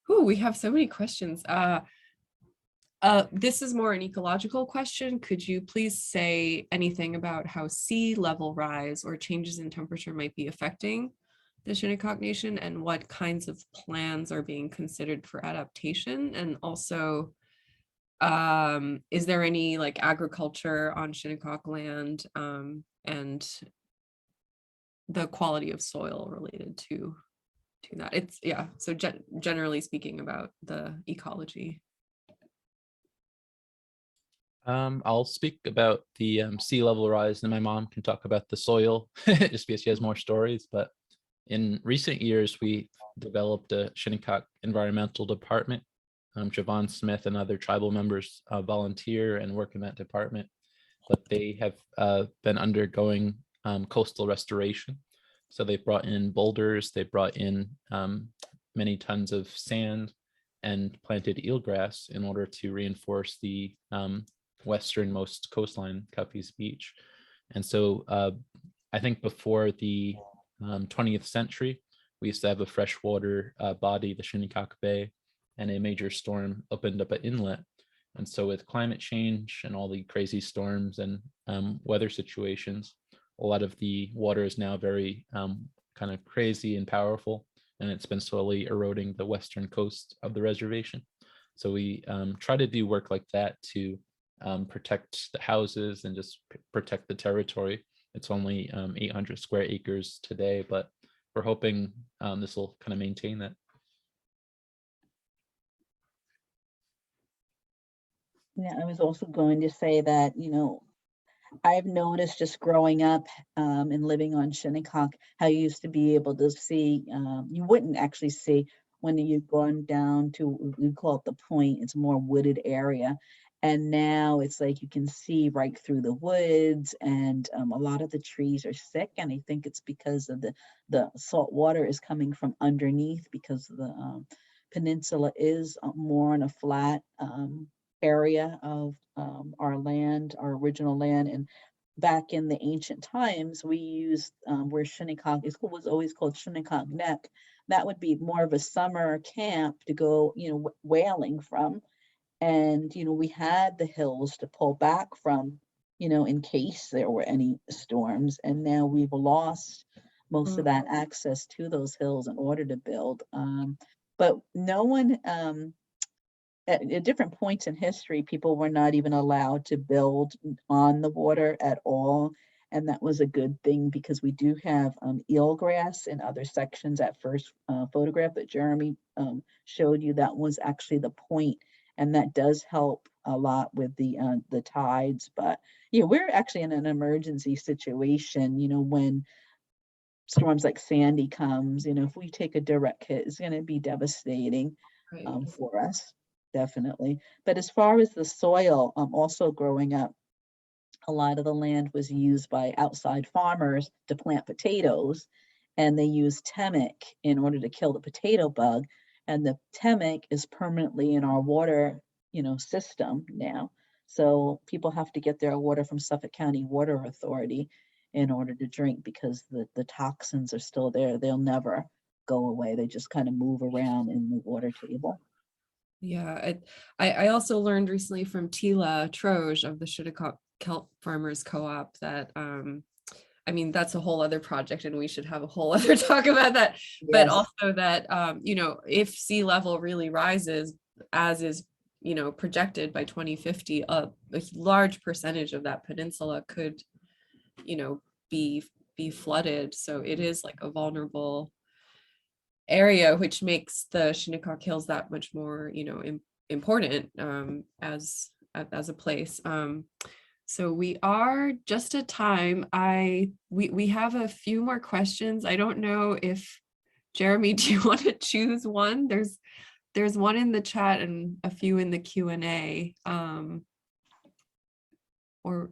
We have so many questions. This is more an ecological question. Could you please say anything about how sea level rise or changes in temperature might be affecting the Shinnecock Nation, and what kinds of plans are being considered for adaptation? And also, is there any like agriculture on Shinnecock land, and the quality of soil related to that? It's so generally speaking about the ecology. I'll speak about the sea level rise, and my mom can talk about the soil just because she has more stories. But in recent years, we developed a Shinnecock environmental department. Javon Smith and other tribal members volunteer and work in that department, but they have been undergoing coastal restoration. So they brought in boulders, they brought in many tons of sand and planted eelgrass in order to reinforce the westernmost coastline, Cuffy's Beach. And so I think before the 20th century, we used to have a freshwater body, the Shinnecock Bay, and a major storm opened up an inlet. And so with climate change and all the crazy storms and weather situations, a lot of the water is now very kind of crazy and powerful, and it's been slowly eroding the western coast of the reservation. So we try to do work like that to protect the houses and just protect the territory. It's only 800 square acres today, but we're hoping this will kind of maintain that. Yeah, I was also going to say that, I've noticed just growing up and living on Shinnecock, how you used to be able to see, you wouldn't actually see when you've gone down to, we call it the point, it's a more wooded area. And now it's like you can see right through the woods, and a lot of the trees are sick. And I think it's because of the salt water is coming from underneath, because the peninsula is more on a flat area of our land, our original land. And back in the ancient times, we used where Shinnecock was always called Shinnecock Neck. That would be more of a summer camp to go, whaling from. And, we had the hills to pull back from, in case there were any storms. And now we've lost most of that access to those hills in order to build. But no one, at different points in history, people were not even allowed to build on the water at all. And that was a good thing, because we do have eelgrass in other sections. That first photograph that Jeremy showed you, that was actually the point. And that does help a lot with the tides. But we're actually in an emergency situation, when storms like Sandy comes, if we take a direct hit, it's going to be devastating for us, definitely. But as far as the soil, also growing up, a lot of the land was used by outside farmers to plant potatoes, and they used temic in order to kill the potato bug. And the temic is permanently in our water, system now. So people have to get their water from Suffolk County Water Authority in order to drink, because the toxins are still there. They'll never go away. They just kind of move around in the water table. Yeah, I also learned recently from Tila Troge of the Shinnecock Kelp Farmers Co-op that that's a whole other project, and we should have a whole other talk about that. Yes. But also that if sea level really rises, as is projected by 2050, a large percentage of that peninsula could be flooded. So it is like a vulnerable area, which makes the Shinnecock Hills that much more important as a place. So we are just at time. We have a few more questions. I don't know if, Jeremy, do you want to choose one? There's there's one in the chat and a few in the Q&A. Or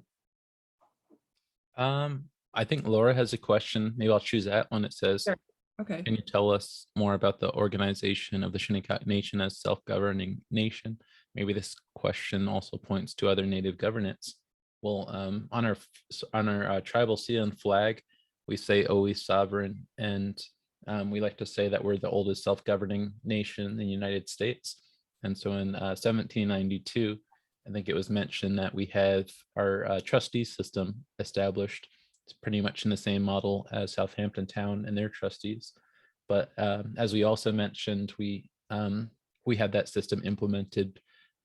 I think Laura has a question. Maybe I'll choose that one. It says, Sure. Okay. can you tell us more about the organization of the Shinnecock Nation as self-governing nation? Maybe this question also points to other native governance. Well, on our tribal seal and flag, we say always sovereign, and we like to say that we're the oldest self-governing nation in the United States. And so in 1792, I think it was mentioned that we have our trustee system established. It's pretty much in the same model as Southampton Town and their trustees. But as we also mentioned, we had that system implemented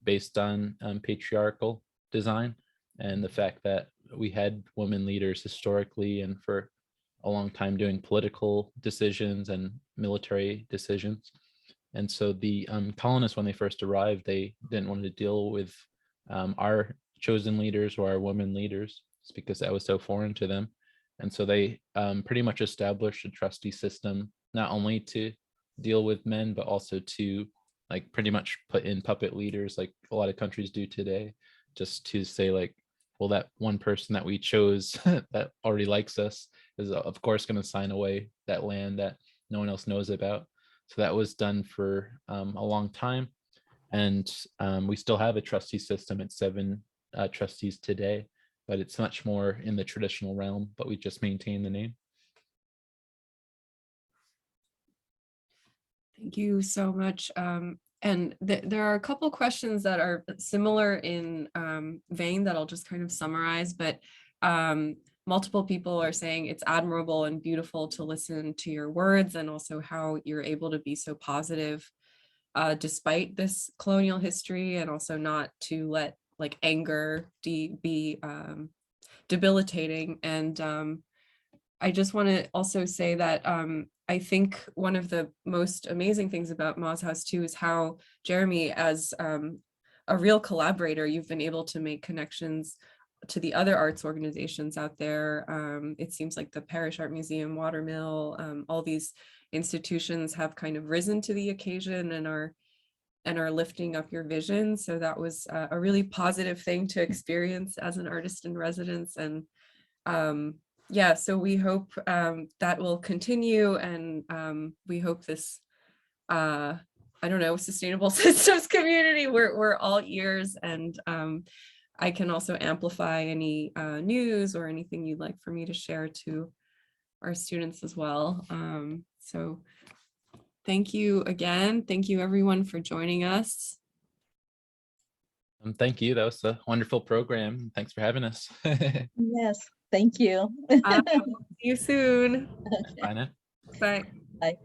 based on patriarchal design, and the fact that we had women leaders historically and for a long time doing political decisions and military decisions. And so the colonists, when they first arrived, they didn't want to deal with our chosen leaders or our women leaders, just because that was so foreign to them. And so they pretty much established a trustee system, not only to deal with men, but also to like pretty much put in puppet leaders like a lot of countries do today, just to say like, well, that one person that we chose that already likes us is of course going to sign away that land that no one else knows about. So that was done for a long time. And we still have a trustee system. It's 7 trustees today, but it's much more in the traditional realm, but we just maintain the name. Thank you so much. And there are a couple questions that are similar in vein that I'll just kind of summarize, but multiple people are saying it's admirable and beautiful to listen to your words, and also how you're able to be so positive despite this colonial history, and also not to let like anger be debilitating. And I just want to also say that I think one of the most amazing things about Moz House too is how Jeremy, as a real collaborator, you've been able to make connections to the other arts organizations out there. It seems like the Parish Art Museum, Watermill, all these institutions have kind of risen to the occasion and are lifting up your vision. So that was a really positive thing to experience as an artist in residence. And yeah, so we hope that will continue, and we hope this, I don't know, sustainable systems community, we're all ears, and I can also amplify any news or anything you'd like for me to share to our students as well. So thank you again. Thank you everyone for joining us. Thank you. That was a wonderful program. Thanks for having us. Yes, thank you. See you soon. Bye now. Bye. Bye.